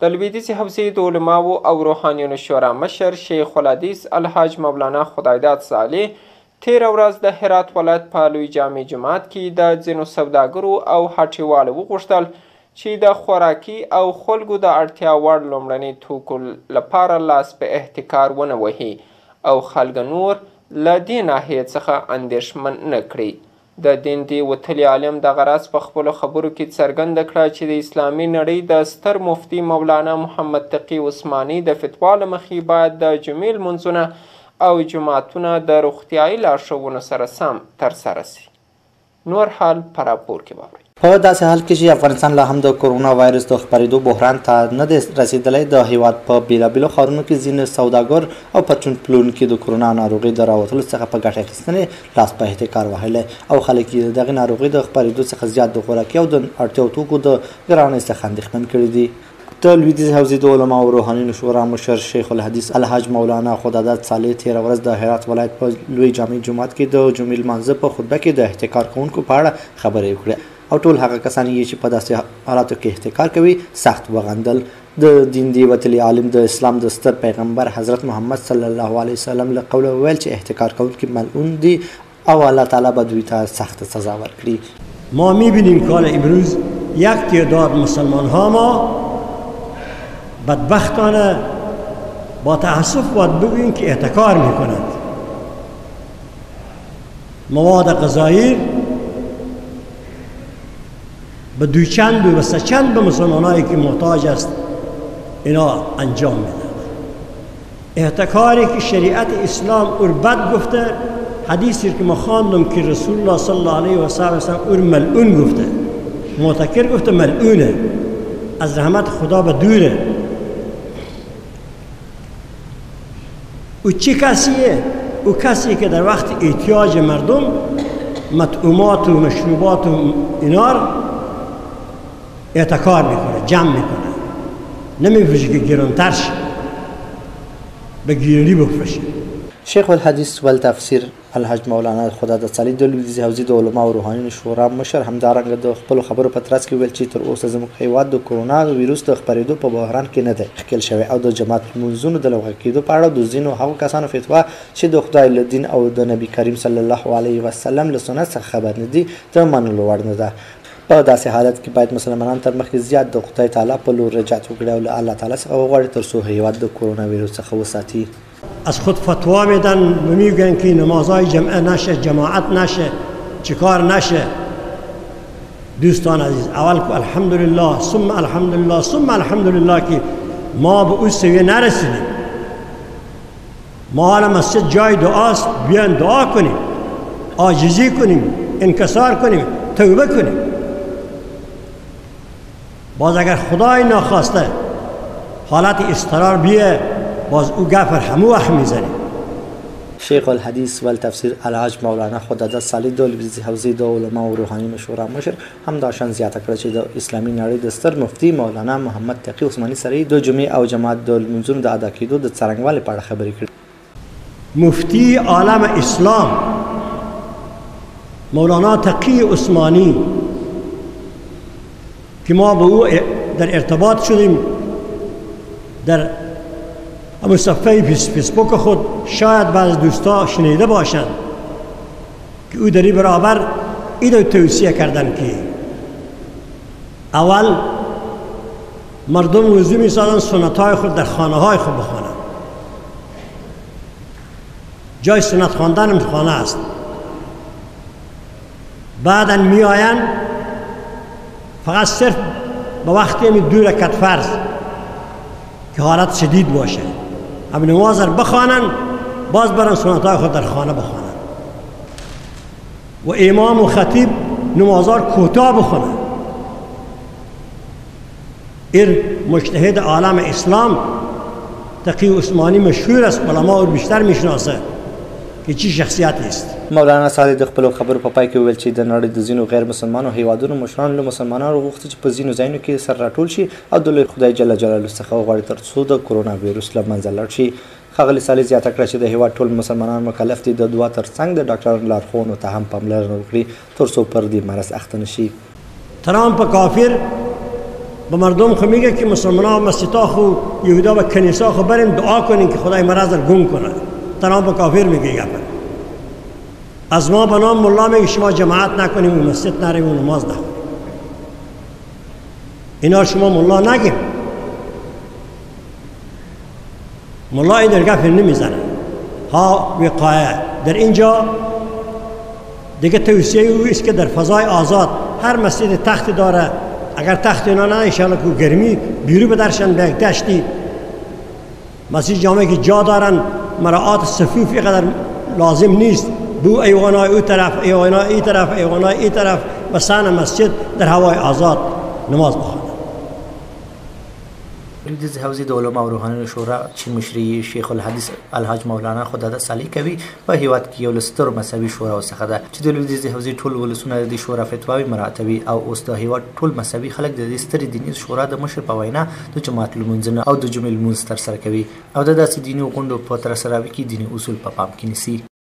د لویدیځې حوزې د علماو او روحانیونو شورا مشر شیخ الحدیث الحاج مولانا خدایداد صالح تیره ورځ د هرات ولایت په لوی جامع جومات کې د ځینو سوداګرو او هټیوالو وغوښتل چې د خوراکي او خلکو د اړتیا وړ لومړني توکو لپاره لاس په احتکار ونه وهي او خلک نور له دې ناحیې څخه اندېښمن نه کړي. د دین دی وتلي عالم دغه راز په خپلو خبرو کې څرګنده کړه چې د اسلامي نړۍ د ستر مفتي مولانا محمد تقي عثماني د فتوا له مخې باید د جمعې لمونځونه او جوماتونه د روغتیایي لارښوونو سره سم ترسره سي. نور حال په راپور کې واورئ. په داسې حال کې چې افغانستان لا هم د کرونا وایرس د خپرېدو بحران ته نه دی رسېدلی، د هیواد په بېلابېلو ښارونو کې ځینې سوداګر او پرچون پلورونکي د کرونا ناروغۍ د راوتلو څخه په ګټه اخیستنې لاس په احتکار وهلی او خلک یې د دغې ناروغۍ د خپرېدو څخه زیات د خوراکي او د اړتیاوو توکو د ګرانۍ څخه اندېښمن کړي دي. د لویدیځې حوزې د علماو او روحانیونو شورا مشر شیخ الحدیث الحاج مولانا خدایداد صالح تیره ورځ د هرات ولایت په لوی جامع جومات کې د جمعې لمانځه په خطبه کې د احتکار کوونکو په اړه خبرې وکړې او ټول هغه کسان یې چې په داسې حالاتو کې احتکار کوي سخت وغندل. د دین دی وتلي عالم د اسلام د ستر پیغمبر حضرت محمد صلی الله علیه وسلم له قوله وویل چې احتکار کوونکي ملعون دي او الله تعالی به دوی ته سخت سزا ورکړي. ما میبینیم که امروز یک تعداد مسلمان ها ما بدبختانه با تأسف باید بگوییم که احتکار میکنند. مواد غذایی به دویچند و سه‌چند به مسلمانایی که محتاج است اینا انجام میدن. احتکاری که شریعت اسلام اور بد گفته، حدیثی که ما خواندم که رسول الله صلی الله علیه و سلم اور ملعون گفته، محتکر گفته ملعونه، از رحمت خدا به دوره. او چه کسیه؟ او کسی که در وقت احتیاج مردم مطعومات و مشروبات و اینار احتکار میکنه، جمع میکنه، نمیفروشه که گرانتر شه، به گیرانی بفروشه. شیخ الحدیث والتفسیر الحاج مولانا خدایداد صالح د لویدیځې حوزې د علماو او روحانیونو شورا مشر همدارنګه د خپلو خبرو په ترڅ کې ویل چې تر اوسه زموږ هیواد د کرونا ویروس د خپرېدو په بحران کې نه دی ښکېل شوی او د جماعت لمونځونو د لغوه کېدو په اړه د ځینو هغو کسانو فتوا چې د خدای له دین او د نبي کریم صلی الله علیه وسلم له سنت څخه خبر نه دي د منلو وړ نه ده. په داسې حالت کې باید مسلمانان تر مخکې زیات د خدای تعالی په لور رجعت وکړي او له الله تعالی څخه وغواړي تر څو هیواد د کرونا ویروس څخه وساتي. از خود فتوا میدن و میگن که نمازهای جمعه نشه، جماعت نشه، چیکار نشه. دوستان عزیز، اول که الحمدلله ثم الحمدلله ثم الحمدلله که ما به اون سویه نرسیدیم. ما حالا مسجد جای دعاست، بیان دعا کنیم، عاجزی کنیم، انکسار کنیم، توبه کنیم. باز اگر خدای ناخواسته حالت اضطرار بیه باز او گفر همو وقت میزنیم. شیخ الحدیث والتفسیر الحاج مولانا خدایداد صالح د لویدیځې حوزې د علماو او روحانیونو شورا مشر همداشان زیاته کړه چې د اسلامي نړۍ د ستر مفتي مولانا محمد تقي عثماني سره د جمعې او جماعت د لمونځونو د ادا کېدو د څرنګوالي په اړه خبرې کړې. مفتی عالم اسلام مولانا تقي عثماني که ما با او در ارتباط شدیم در اما صفحه فیسبوک خود شاید بعض دوستا شنیده باشند که او در این برابر اینو توصیه کردن که اول مردم وضو می‌سازن سنت‌های خود در خانه‌های خود بخوانند. جای سنت خواندن هم خانه است. بعداً می‌آیند فقط صرف به وقتی همی 2 رکعت فرض که حالت شدید باشه هم نماز رو بخوانن، باز برن سنت‌های خود در خانه بخوانن و امام و خطیب نمازها رو کوتاه بخونن. این مجتهد عالم اسلام تقی عثمانی مشهور است، علما رو بیشتر میشناسه که چی شخصیتی است. مولانا صالح د خپلو خبرو په پای کې وویل چې د نړۍ د ځینو غیر مسلمانو هیوادونو مشرانو له مسلمانانو غوښتي چې په ځینو ځایونو کې سر راټول شي او د لوی خدای جل جلاله څخه وغواړي تر څو د کرونا ویروس له منځه لاړ شي. ښاغلي صالح زیاته کړه چې د هیواد ټول مسلمانان مکلف دي د دعا ترڅنګ د ډاکټرانو لارښوونو ته هم پاملرنه وکړي تر څو پر دې مرض اخته نه شي. ترامپ کافر به مردم خو میگه که مسلمان‌ها مسجدها خو یهودا و کنیسا خو برین دعا کنین که خدای مرا از گم کنه. تنها به کافر میگه گپ. از ما به نام ملا میگه شما جماعت نکنیم و مسجد نریم و نماز نخونیم. اینا شما ملا نگیم. ملا این در گپ نمیزنه. ها وقایه در اینجا دیگه توصیه او است که در فضای آزاد هر مسجد تخت داره. اگر تخت اینا نه انشاءالله که گرمی بیرو بدرشن به یک دشتی. مسجد جامعه که جا دارن مراعات صفوف اینقدر لازم نیست. بو ایوانای او طرف، ایوانای ای طرف، ایوانای ای طرف و سان مسجد در هوای آزاد نماز بخوانند. لویدیز حوزی د علما او روحانیونو شورا چې مشري شیخ الحدیث الحاج مولانا خداده صالح کوي په هیواد کې یو له سترو مذهبي شوراو څخه ده چې د لویدیز حوزي ټول ولسونه د شورا فتواوې مراعاتوي او اوس د هیواد ټول مذهبي خلک د دې سترې دیني شورا د مشر په وینا د جماعت لمونځونه او د جمعې لمونځ ترسره کوي او د داسې دیني غونډو په ترسره کې دیني اصول په پام کې نیسي.